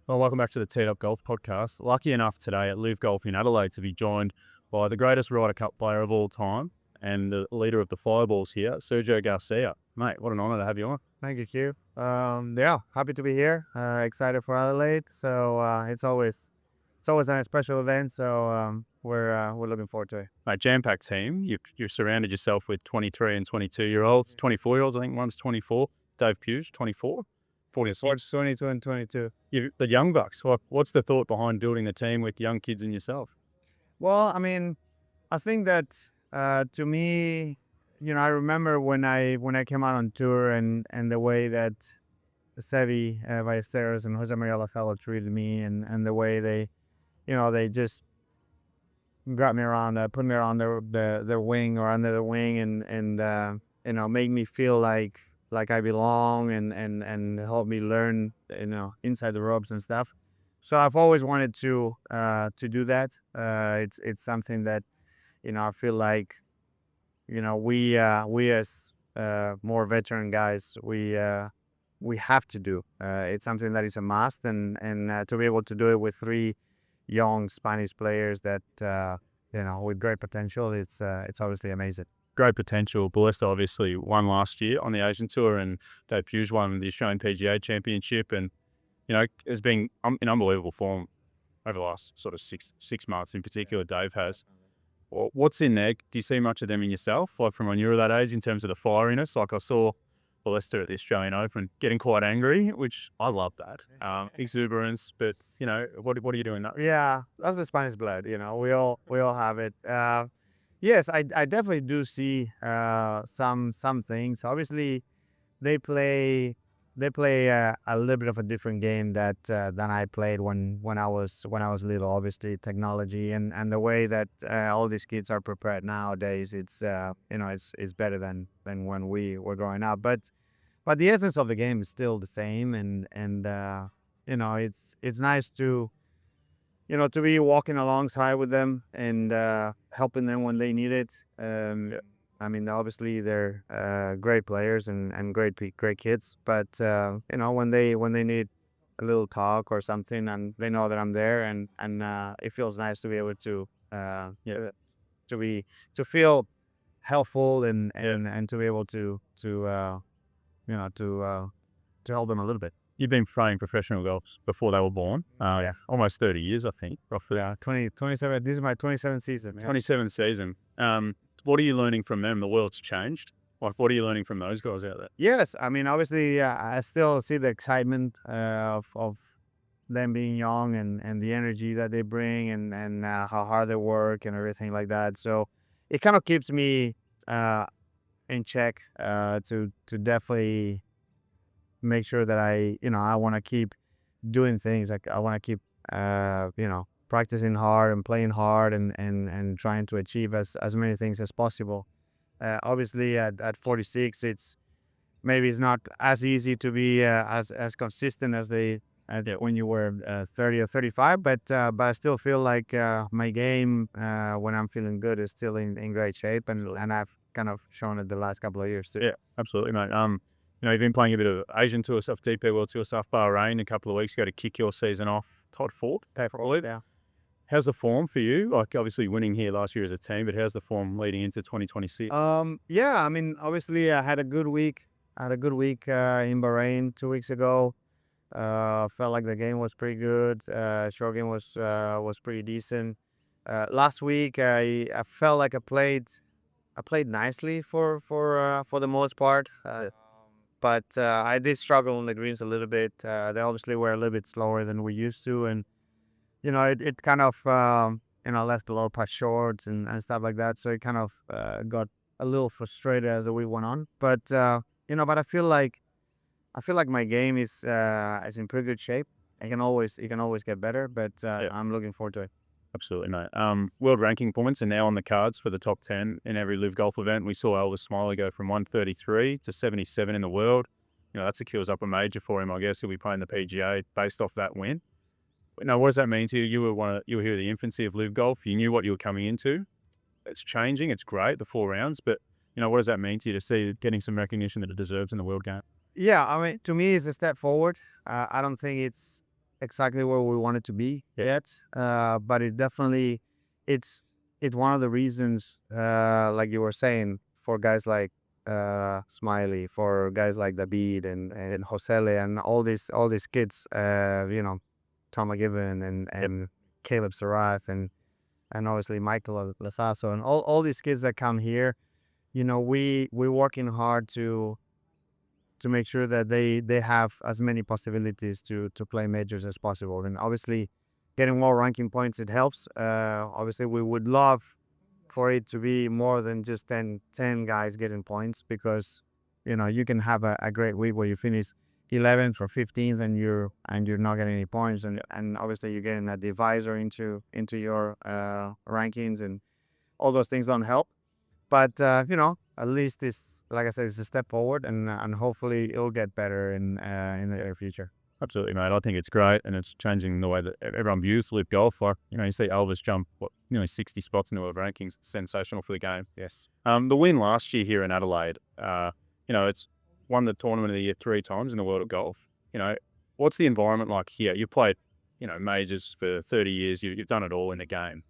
Well, welcome back to the Teed Up Golf Podcast. Lucky enough today at LIV Golf in Adelaide to be joined by the greatest Ryder Cup player of all time and the leader of the Fireballs here, Sergio Garcia. Mate, what an honour to have you on. Thank you, Q. Happy to be here. Excited for Adelaide. So it's always a special event. So we're looking forward to it. Mate, jam-packed team. You've surrounded yourself with 23 and 22-year-olds, 24-year-olds. I think one's 24. Dave Pugh's 24. 46. 22 and 22. The young bucks. What's the thought behind building the team with young kids and yourself? Well, I mean, I think that to me, I remember when I came out on tour and the way that Sevi Ballesteros and Jose Maria Lafella treated me and the way they just got me around, put me around their wing or under the wing and made me feel like I belong and help me learn, inside the ropes and stuff. So I've always wanted to do that. It's something that, I feel like, we as more veteran guys, we have to do. It's something that is a must, and to be able to do it with three young Spanish players that with great potential, it's obviously amazing. Great potential. Ballesta obviously won last year on the Asian Tour, and Dave Pugh's won the Australian PGA Championship, and has been in unbelievable form over the last sort of six months in particular. Dave has. Well, what's in there? Do you see much of them in yourself, like from when you were that age, in terms of the fieriness? Like I saw Ballesta at the Australian Open getting quite angry, which I love that exuberance. But what are you doing that? Yeah, that's the Spanish blood. We all have it. Yes, I definitely do see some things. Obviously, they play a little bit of a different game that than I played when I was little. Obviously, technology and the way that all these kids are prepared nowadays, it's better than when we were growing up. But the essence of the game is still the same, and it's nice to be walking alongside with them and helping them when they need it. I mean, obviously they're great players and great kids, but when they need a little talk or something, and they know that I'm there, and it feels nice to be able to to feel helpful and to be able to help them a little bit. You've been playing professional golf before they were born. Yeah, Almost 30 years, I think, roughly. 27. This is my 27th season. Yeah. 27th season. What are you learning from them? The world's changed. Like, what are you learning from those guys out there? Yes, I mean, obviously, I still see the excitement of them being young and the energy that they bring and how hard they work and everything like that. So it kind of keeps me in check to definitely make sure that I want to keep doing things. Like I want to keep practicing hard and playing hard and trying to achieve as many things as possible. Obviously at 46, it's not as easy to be as consistent as when you were 30 or 35, but I still feel like my game when I'm feeling good is still in great shape, and I've kind of shown it the last couple of years too. Yeah, absolutely, mate. You've been playing a bit of Asian Tour stuff, DP World Tour stuff, Bahrain a couple of weeks ago to kick your season off. Tied fourth, I believe. Yeah. How's the form for you? Like, obviously winning here last year as a team, but how's the form leading into 2026? Yeah, I mean, obviously I had a good week. In Bahrain 2 weeks ago. Felt like the game was pretty good. Short game was pretty decent. Last week I felt like I played nicely for the most part. But I did struggle on the greens a little bit. They obviously were a little bit slower than we used to, and it kind of left a little putt short and stuff like that. So it kind of got a little frustrated as the week went on. But but I feel like my game is in pretty good shape. It can always get better, but I'm looking forward to it. Absolutely, mate. World ranking points are now on the cards for the top 10 in every LIV Golf event. We saw Elvis Smiley go from 133 to 77 in the world. That secures up a major for him. I guess he'll be playing the PGA based off that win. What does that mean to you? You were here at the infancy of LIV Golf. You knew what you were coming into. It's changing. It's great, the 4 rounds. But, what does that mean to you to see it getting some recognition that it deserves in the world game? Yeah, I mean, to me, it's a step forward. I don't think it's exactly where we want it to be yet, but it definitely it's one of the reasons, like you were saying, for guys like Smiley, for guys like David and Josele and all these kids, Tom McGibbon and Caleb Sarath and obviously Michael Lasasso and all these kids that come here. We're working hard to make sure that they have as many possibilities to play majors as possible. And obviously, getting more ranking points, it helps. Obviously, we would love for it to be more than just 10 guys getting points, because you can have a great week where you finish 11th or 15th and you're not getting any points, and obviously you're getting a divisor into your rankings, and all those things don't help. But at least it's, like I said, it's a step forward, and hopefully it'll get better in the near future. Absolutely, mate. I think it's great, and it's changing the way that everyone views LIV Golf. Like, you see Elvis jump, nearly 60 spots in the world rankings. Sensational for the game. Yes. The win last year here in Adelaide, it's won the tournament of the year 3 times in the world of golf. What's the environment like here? You played, majors for 30 years. You've done it all in the game.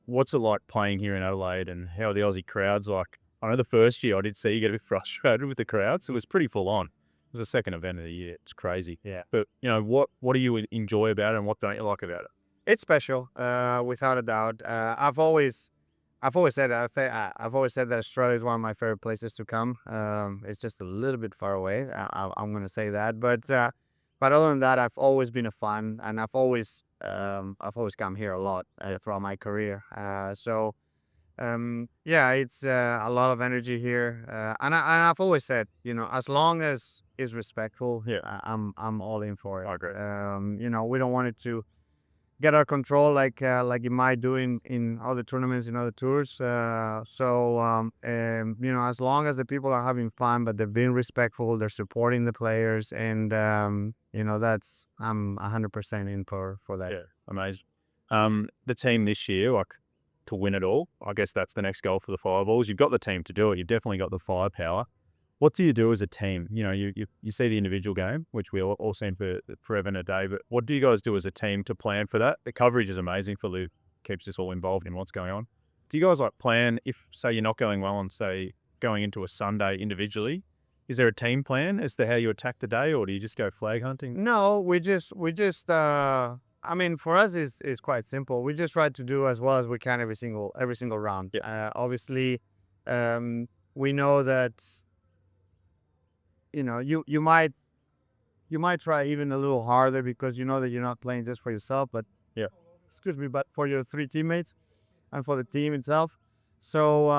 What's it like playing here in Adelaide, and how are the Aussie crowds like? I know the first year I did see you get a bit frustrated with the crowds. It was pretty full on. It was the second event of the year. It's crazy. Yeah. But, what do you enjoy about it, and what don't you like about it? It's special, without a doubt. I've always said I've always said that Australia is one of my favorite places to come. It's just a little bit far away. I'm going to say that, but other than that, I've always been a fan, and I've always come here a lot throughout my career. Yeah, it's a lot of energy here, and I've always said, as long as it's respectful, Yeah. I'm all in for it. I agree. We don't want it to get our control like you might do in other tournaments, in other tours. As long as the people are having fun, but they're being respectful, they're supporting the players, and that's I'm 100% in for that. Yeah, amazing. The team this year, like, to win it all, I guess that's the next goal for the Fireballs. You've got the team to do it. You've definitely got the firepower. What do you do as a team? You see the individual game, which we all seen for forever and a day, but what do you guys do as a team to plan for that? The coverage is amazing for LIV, keeps us all involved in what's going on. Do you guys plan if, say, you're not going well on, say, going into a Sunday individually? Is there a team plan as to how you attack the day, or do you just go flag hunting? No, we just for us it's quite simple. We just try to do as well as we can every single round. Yeah. Obviously, we know that you might try even a little harder, because you know that you're not playing just for yourself, but Yeah. but for your 3 teammates and for the team itself. So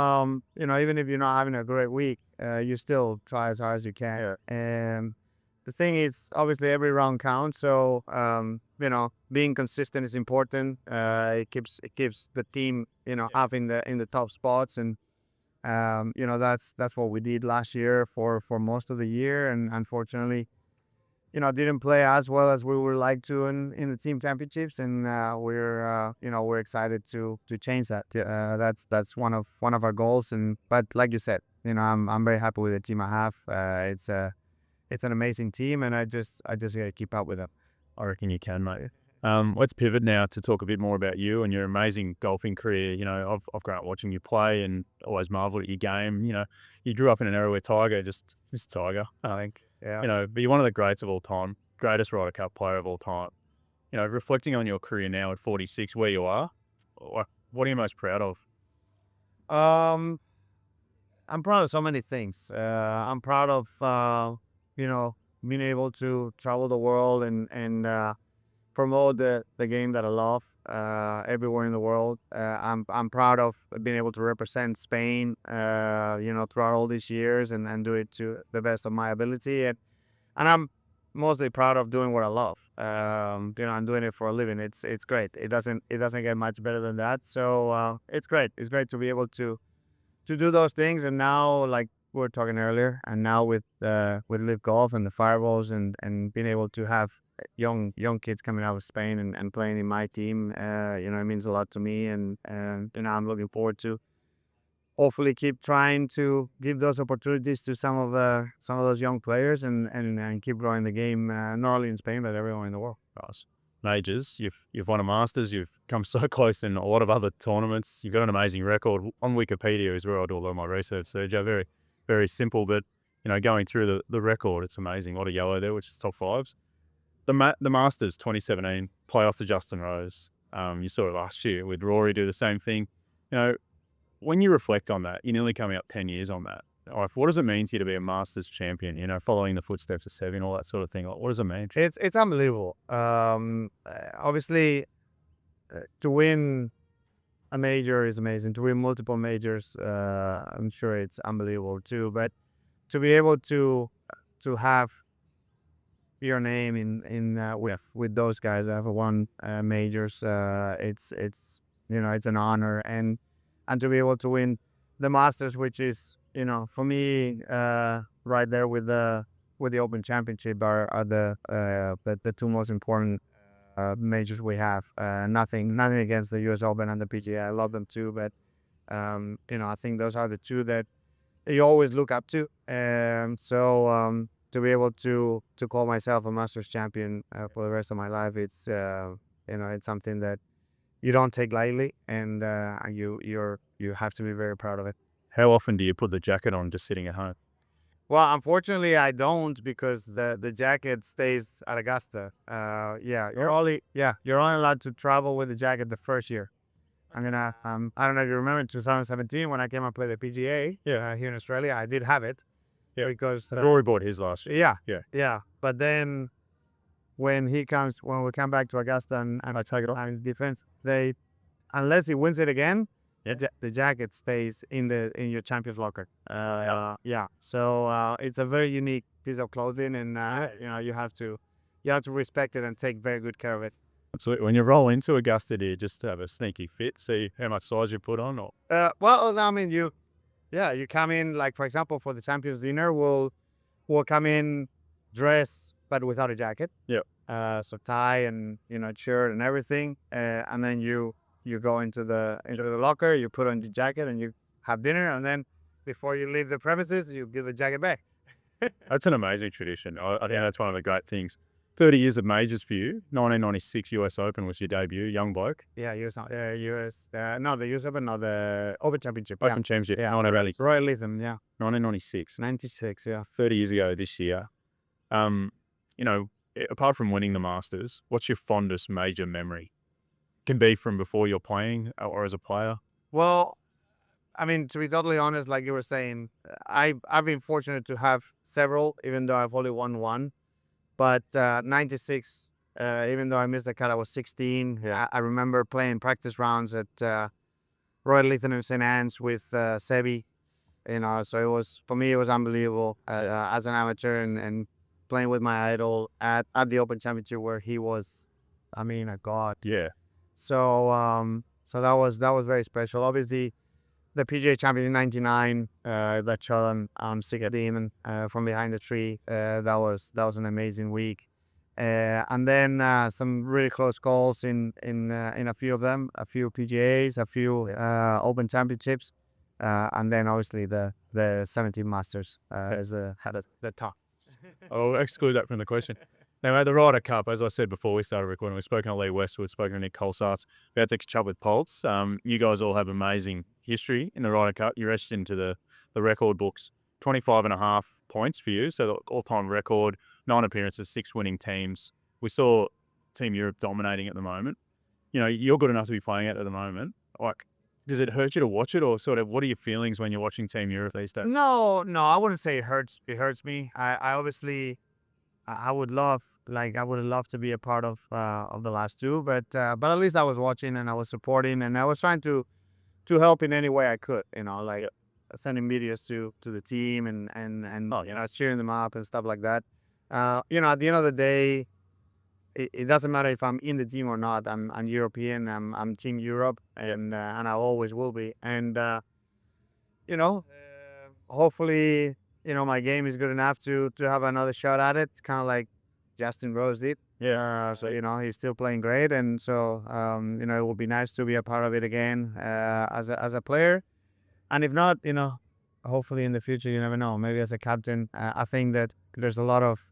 even if you're not having a great week, you still try as hard as you can. Yeah. And the thing is, obviously every round counts. So being consistent is important. It keeps the team up in the top spots, and that's what we did last year for most of the year, and unfortunately, didn't play as well as we would like to in the team championships, and we're excited to change that. That's one of our goals, but like you said, I'm very happy with the team I have. It's an amazing team, and I just gotta keep up with them. I reckon you can, mate. Let's pivot now to talk a bit more about you and your amazing golfing career. I've grown up watching you play and always marveled at your game. You grew up in an era where Tiger just Tiger, I think. Yeah. But you're one of the greats of all time, greatest Ryder Cup player of all time. Reflecting on your career now at 46, where you are, what are you most proud of? I'm proud of so many things. I'm proud of being able to travel the world and promote the game that I love everywhere in the world. I'm proud of being able to represent Spain, throughout all these years, and do it to the best of my ability. And I'm mostly proud of doing what I love. I'm doing it for a living. It's great. It doesn't get much better than that. So it's great. It's great to be able to do those things. And now, like we were talking earlier, and now with LIV Golf and the Fireballs, and being able to have young kids coming out of Spain and playing in my team, it means a lot to me, and I'm looking forward to hopefully keep trying to give those opportunities to some of those young players, and keep growing the game, not only in Spain but everywhere in the world. Guys, majors, you've won a Masters, you've come so close in a lot of other tournaments. You've got an amazing record. On Wikipedia is where I do a lot of my research, Sergio. Very, very simple, but going through the record, it's amazing. A lot of yellow there, which is top fives. The Masters 2017 playoff to Justin Rose. You saw it last year with Rory do the same thing. When you reflect on that, you're nearly coming up 10 years on that. What does it mean to you to be a Masters champion? Following the footsteps of Seve and all that sort of thing. What does it mean? It's unbelievable. Obviously, to win a major is amazing. To win multiple majors, I'm sure it's unbelievable too. But to be able to have your name in with those guys that have won majors, it's an honor, and to be able to win the Masters, which is for me right there with the Open Championship are the two most important majors we have. Nothing against the U.S. Open and the PGA. I love them too, but I think those are the two that you always look up to. So to be able to call myself a Masters champion for the rest of my life, it's it's something that you don't take lightly, and you have to be very proud of it. How often do you put the jacket on just sitting at home? Well, unfortunately, I don't, because the jacket stays at Augusta. You're only allowed to travel with the jacket the first year. I'm gonna I don't know if you remember in 2017 when I came and played the PGA here in Australia. I did have it because Rory bought his last year. Yeah. But then when we come back to Augusta and I take it off. in defense, unless he wins it again, the jacket stays in your champion's locker. So it's a very unique piece of clothing, and you have to respect it and take very good care of it. Absolutely. When you roll into Augusta, do you just have a sneaky fit, see how much size you put on? Or well, I mean, you come in, like, for example, for the Champions Dinner, we'll come in dress but without a jacket. So tie and shirt and everything, and then you go into the locker, you put on the jacket, and you have dinner, and then before you leave the premises, you give the jacket back. That's an amazing tradition. I think that's one of the great things. 30 years of majors for you. 1996 US Open was your debut, young bloke. Yeah, the US Open, no, the Open Championship. Open Championship. Yeah. Royal Lytham, 1996. 96, 30 years ago this year. Apart from winning the Masters, what's your fondest major memory? Can be from before you're playing or as a player. Well, I mean, to be totally honest, like you were saying, I've been fortunate to have several, even though I've only won one. But 96, even though I missed the cut, I was 16. I remember playing practice rounds at Royal Lytham in St. Anne's with Seve. So for me, it was unbelievable as an amateur and playing with my idol at the Open Championship, where he was, I mean, a god. Yeah. So that was very special. Obviously, the PGA champion in '99, that shot on Siga Demon from behind the tree. That was an amazing week. And then some really close calls in a few of them, a few PGAs, a few Open Championships, and then obviously the 17 Masters as the top. I'll exclude that from the question. Now, at the Ryder Cup, as I said before we started recording, we've spoken to Lee Westwood, spoken to Nick Colsaerts. We had to catch up with Pulse. You guys all have amazing history in the Ryder Cup. You're etched into the record books. 25.5 points for you, so the all-time record, 9 appearances, 6 winning teams. We saw Team Europe dominating at the moment. You're good enough to be playing it at the moment. Like, does it hurt you to watch it, or sort of what are your feelings when you're watching Team Europe these days? No, I wouldn't say it hurts. It hurts me. I obviously, I would love to be a part of the last two, but at least I was watching and I was supporting and I was trying to help in any way I could. Like sending videos to the team and cheering them up and stuff like that. At the end of the day, it doesn't matter if I'm in the team or not. I'm European. I'm Team Europe, and I always will be. And hopefully, my game is good enough to have another shot at it. It's kind of like Justin Rose did. So he's still playing great, and so it would be nice to be a part of it again as a player. And if not, hopefully in the future, you never know. Maybe as a captain. I think that there's a lot of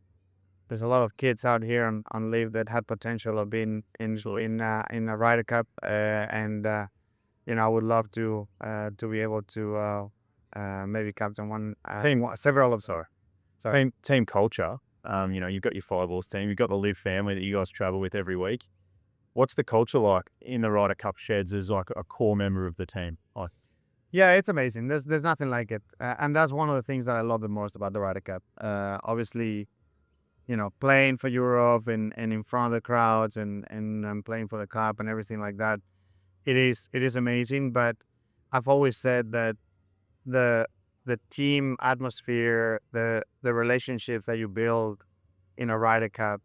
there's a lot of kids out here on LIV that had potential of being in a Ryder Cup, and I would love to be able to maybe captain one, several of sorry. Team culture. You've got your fireballs team, you've got the LIV family that you guys travel with every week. What's the culture like in the Ryder Cup sheds as like a core member of the team? Yeah, it's amazing. There's nothing like it, and that's one of the things that I love the most about the Ryder Cup. Obviously, playing for Europe and in front of the crowds and playing for the cup and everything like that. It is amazing, but I've always said that the team atmosphere, the relationships that you build in a Ryder Cup,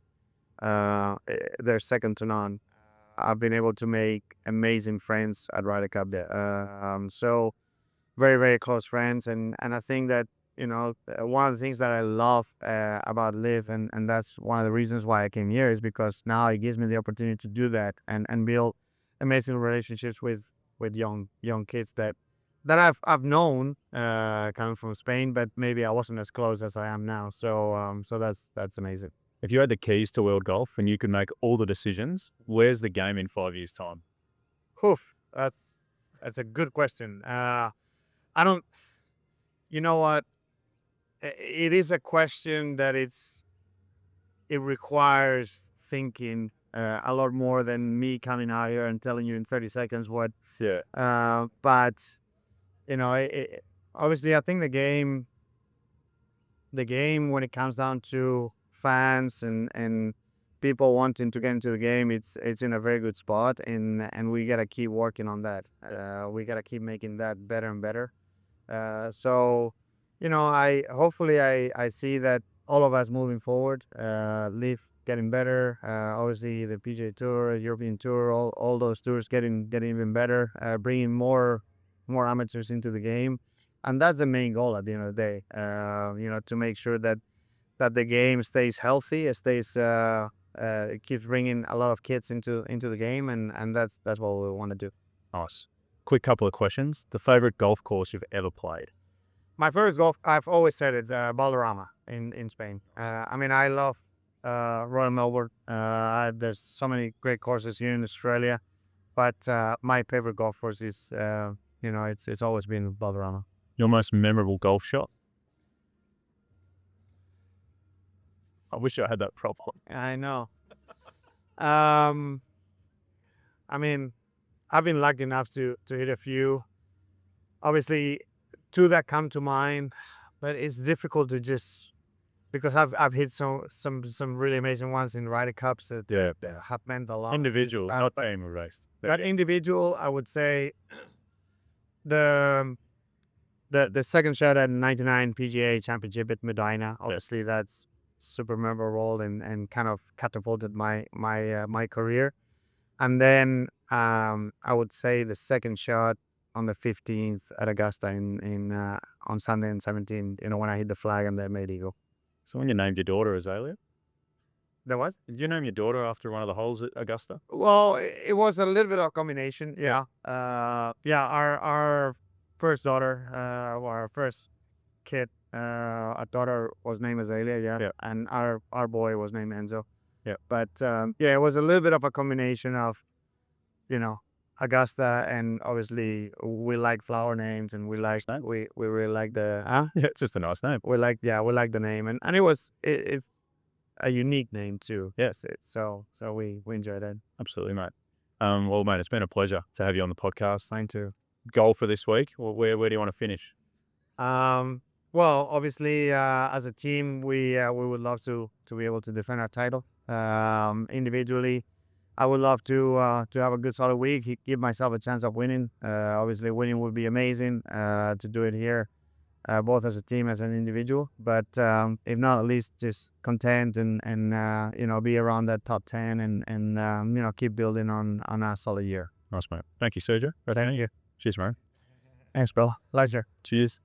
they're second to none. I've been able to make amazing friends at Ryder Cup. So very, very close friends, and I think that one of the things that I love about LIV, and that's one of the reasons why I came here, is because now it gives me the opportunity to do that and build amazing relationships with young kids that I've known coming from Spain, but maybe I wasn't as close as I am now. So that's amazing. If you had the keys to world golf and you could make all the decisions, where's the game in 5 years' time? Oof, that's a good question. I don't. You know what? It is a question that it requires thinking a lot more than me coming out here and telling you in 30 seconds what. Yeah. But obviously, I think the game when it comes down to fans and people wanting to get into the game, it's in a very good spot, and we gotta keep working on that. We gotta keep making that better and better. So I see that all of us moving forward, LIV getting better. Obviously, the PGA Tour, European Tour, all those tours getting even better, bringing more amateurs into the game, and that's the main goal at the end of the day. To make sure that the game stays healthy, it keeps bringing a lot of kids into the game, and that's what we want to do. Nice. Quick couple of questions. The favorite golf course you've ever played? My favorite golf, I've always said it, Valderrama in Spain. I love Royal Melbourne. There's so many great courses here in Australia, but my favorite golf course is, it's always been Valderrama. Your most memorable golf shot? I wish I had that problem. I know. I've been lucky enough to hit a few. Obviously, two that come to mind, but it's difficult to just, because I've hit some really amazing ones in Ryder Cups that have meant a lot. Individual, not team or race. That individual, I would say the second shot at 99 PGA Championship at Medina. Obviously, that's super memorable and kind of catapulted my career. And then I would say the second shot on the 15th at Augusta on Sunday and 17th, when I hit the flag and that made eagle. So when you named your daughter Azalea? The what? Did you name your daughter after one of the holes at Augusta? Well, it was a little bit of a combination. Yeah. Our first daughter, our first kid, our daughter was named Azalea. Yeah. And our boy was named Enzo. Yeah. But it was a little bit of a combination of, Augusta, and obviously we like flower names, and we really like the Yeah, it's just a nice name. we like the name, and it was a unique name too. Yes. So we enjoyed it. Absolutely, mate. Well, mate, it's been a pleasure to have you on the podcast. Thank you. Goal for this week? Where do you want to finish? Well, obviously, as a team, we would love to be able to defend our title. Individually, I would love to have a good solid week, give myself a chance of winning. Obviously, winning would be amazing to do it here, both as a team, as an individual. But if not, at least just content and be around that top 10 and keep building on a solid year. Nice, mate. Thank you, Sergio. Thank you. Cheers, mate. Thanks, bro. Pleasure. Cheers.